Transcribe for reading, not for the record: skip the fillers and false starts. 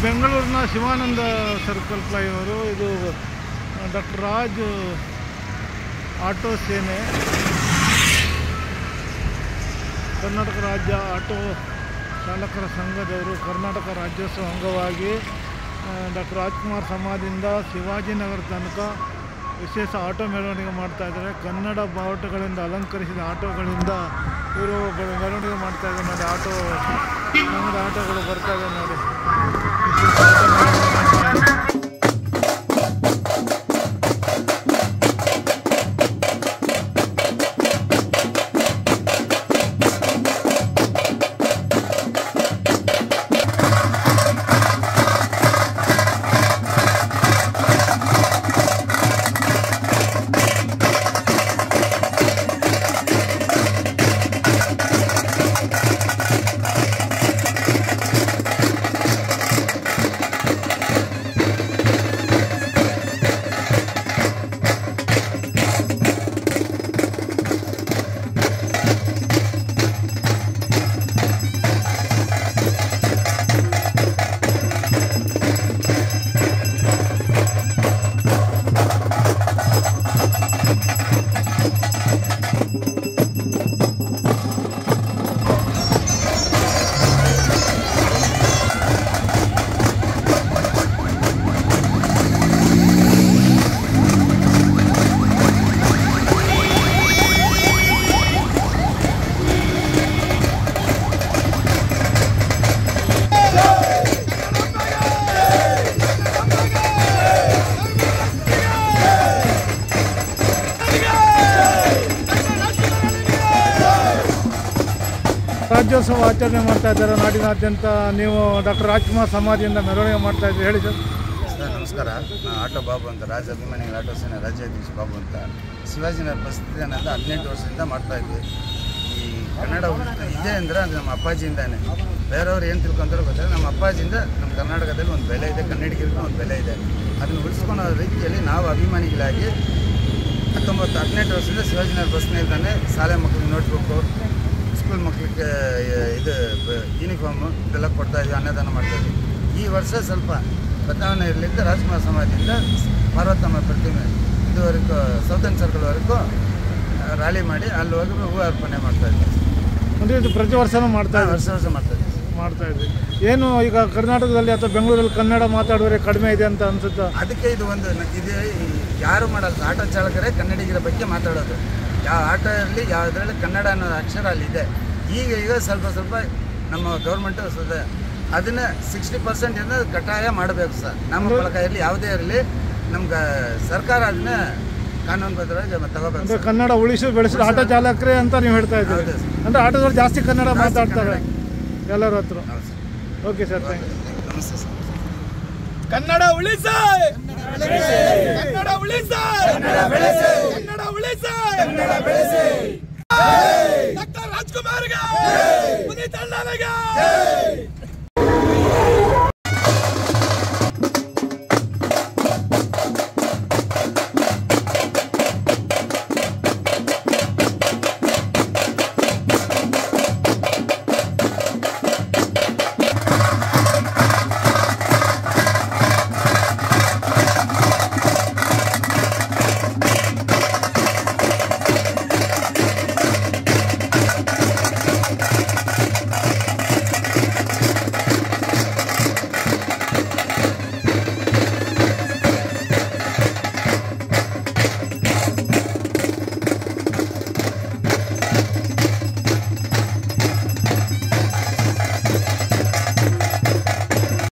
ಬೆಂಗಳೂರಿನ Shivananda circle flyover. ಇದು doctor Raj auto ಸೇನೆ, ಕರ್ನಾಟಕ ರಾಜ್ಯ ಆಟೋ ಚಾಲಕರ ಸಂಘದವರು ಕರ್ನಾಟಕ ರಾಜ್ಯೋತ್ಸವ ಅಂಗವಾಗಿ ಡಾಕ್ಟರ್ ರಾಜ್ಕುಮಾರ್ ಸಮಾಧಿಯಿಂದ ಶಿವಾಜಿನಗರ ತನಕ ವಿಶೇಷ ಆಟೋ ಮೆರವಣಿಗೆ ಮಾಡ್ತಾಯಿದ್ದಾರೆ. ಕನ್ನಡ ಬಾವುಟಗಳಿಂದ ಅಲಂಕರಿಸಿದ ಆಟೋಗಳಿಂದ ಇವರು ಮೆರವಣಿಗೆ ಮಾಡ್ತಾಯಿದ್ದಾರೆ ನೋಡಿ. ಆಟೋ ನಮ್ಮದು ಆಟೋಗಳು ಬರ್ತಾಯಿದೆ ನೋಡಿ. ರಾಜ್ಯೋತ್ಸವ ಆಚರಣೆ ಮಾಡ್ತಾ ಇದ್ದಾರೆ ನಾಡಿನಾದ್ಯಂತ. ನೀವು ಡಾಕ್ಟರ್ ರಾಜ್ಕುಮಾರ್ ಸಮಾಧಿಯಿಂದ ಮೆರವಣಿಗೆ ಮಾಡ್ತಾ ಇದ್ದೀರಿ, ಹೇಳಿ ಸರ್. ನಮಸ್ಕಾರ. ನಾನು ಆಟೋ ಬಾಬು ಅಂತ, ರಾಜ್ಯ ಅಭಿಮಾನಿಗಳ ಆಟೋ ಸೇನೆ ರಾಜ್ಯಾಧ್ಯಕ್ಷ ಬಾಬು ಅಂತ. ಶಿವಾಜಿನಗರ ಬಸ್ತಿನ 18 ವರ್ಷದಿಂದ ಮಾಡ್ತಾಯಿದ್ವಿ. ಈ ಕನ್ನಡ ಇದೆ ಅಂದರೆ ಅದು ನಮ್ಮ ಅಪ್ಪಾಜಿಯಿಂದಾನೆ. ಬೇರೆಯವ್ರು ಏನು ತಿಳ್ಕೊಂತಾರೆ ಗೊತ್ತಿಲ್ಲ, ನಮ್ಮ ಅಪ್ಪಾಜಿಯಿಂದ ನಮ್ಮ ಕರ್ನಾಟಕದಲ್ಲಿ ಒಂದು ಬೆಲೆ ಇದೆ, ಕನ್ನಡಿಗರಿಗೂ ಒಂದು ಬೆಲೆ ಇದೆ. ಅದನ್ನು ಉಳಿಸ್ಕೊಳ್ಳೋ ರೀತಿಯಲ್ಲಿ ನಾವು ಅಭಿಮಾನಿಗಳಾಗಿ 18 ವರ್ಷದಿಂದ ಶಿವಾಜಿನಗರ ಬಸ್ ನಿಲ್ದಾಣೆ ಶಾಲೆ ಮಕ್ಕಳಿಗೆ ನೋಟ್ಬುಕ್ಕು, ಸ್ಕೂಲ್ ಮಕ್ಕಳಿಗೆ ಇದು ಯೂನಿಫಾರ್ಮು ಇದೆಲ್ಲ ಕೊಡ್ತಾಯಿದ್ವಿ, ಅನ್ನದಾನ ಮಾಡ್ತಾಯಿದ್ವಿ. ಈ ವರ್ಷ ಸ್ವಲ್ಪ ಬದಲಾವಣೆ ಇರಲಿಂದ ರಾಜ್ಕುಮಾರ್ ಸಮಾಧಿಯಿಂದ ಪಾರ್ವತಮ್ಮ ಪ್ರತಿಮೆ ಇದುವರೆಗೂ ಸೌತನ್ ಸರ್ಕಲ್ವರೆಗೂ ರ್ಯಾಲಿ ಮಾಡಿ ಅಲ್ಲಿ ಹೋಗಿ ಹೂವು ಅರ್ಪಣೆ ಮಾಡ್ತಾಯಿದ್ವಿ. ಅಂದರೆ ಇದು ಪ್ರತಿ ವರ್ಷವೂ ವರ್ಷ ಮಾಡ್ತಾಯಿದ್ವಿ. ಏನು ಈಗ ಕರ್ನಾಟಕದಲ್ಲಿ ಅಥವಾ ಬೆಂಗಳೂರಲ್ಲಿ ಕನ್ನಡ ಮಾತಾಡುವರೆ ಕಡಿಮೆ ಇದೆ ಅಂತ ಅನ್ಸುತ್ತೆ. ಅದಕ್ಕೆ ಇದು ಒಂದು ಇದು ಯಾರು ಮಾಡಲ್ಲ, ಆಟೋ ಚಾಲಕರೇ ಕನ್ನಡಿಗರ ಬಗ್ಗೆ ಮಾತಾಡೋದು. ಯಾವ ಆಟೋ ಇರಲಿ ಯಾವುದರಲ್ಲಿ ಕನ್ನಡ ಅನ್ನೋ ಅಕ್ಷರ ಅಲ್ಲಿದೆ. ಈಗ ಸ್ವಲ್ಪ ನಮ್ಮ ಗೌರ್ಮೆಂಟು ಅದನ್ನು 60% ಏನೋ ಕಡ್ಡಾಯ ಮಾಡಬೇಕು ಸರ್. ನಮ್ಮ ಮೂಲಕ ಇರಲಿ ಯಾವುದೇ ಇರಲಿ ನಮ್ಗೆ ಸರ್ಕಾರ ಅದನ್ನ ಕಾನೂನುಬದ್ಧವಾಗಿ ತಗೋಬೇಕು. ಕನ್ನಡ ಉಳಿಸಿ ಬೆಳೆಸಿದ ಆಟೋ ಚಾಲಕರೇ ಅಂತ ನೀವು ಹೇಳ್ತಾ ಇದ್ದೀರಿ. ಅಂದರೆ ಆಟೋದವ್ರು ಜಾಸ್ತಿ ಕನ್ನಡ ಮಾತಾಡ್ತಾರೆ ಎಲ್ಲರ ಹತ್ರ. Okay sir, thank you. ನಮಸ್ತೆ ಸರ್. ಕನ್ನಡ ಉಳಿಸಿ, ಕನ್ನಡ ಉಳಿಸಿ, ಕನ್ನಡ ಉಳಿಸಿ, ಕನ್ನಡ ಬೆಳೆಸಿ. ಡಾಕ್ಟರ್ ರಾಜ್ಕುಮಾರ್ಗೆ, ಪುನೀತ್ ಅಣ್ಣನಿಗೆ.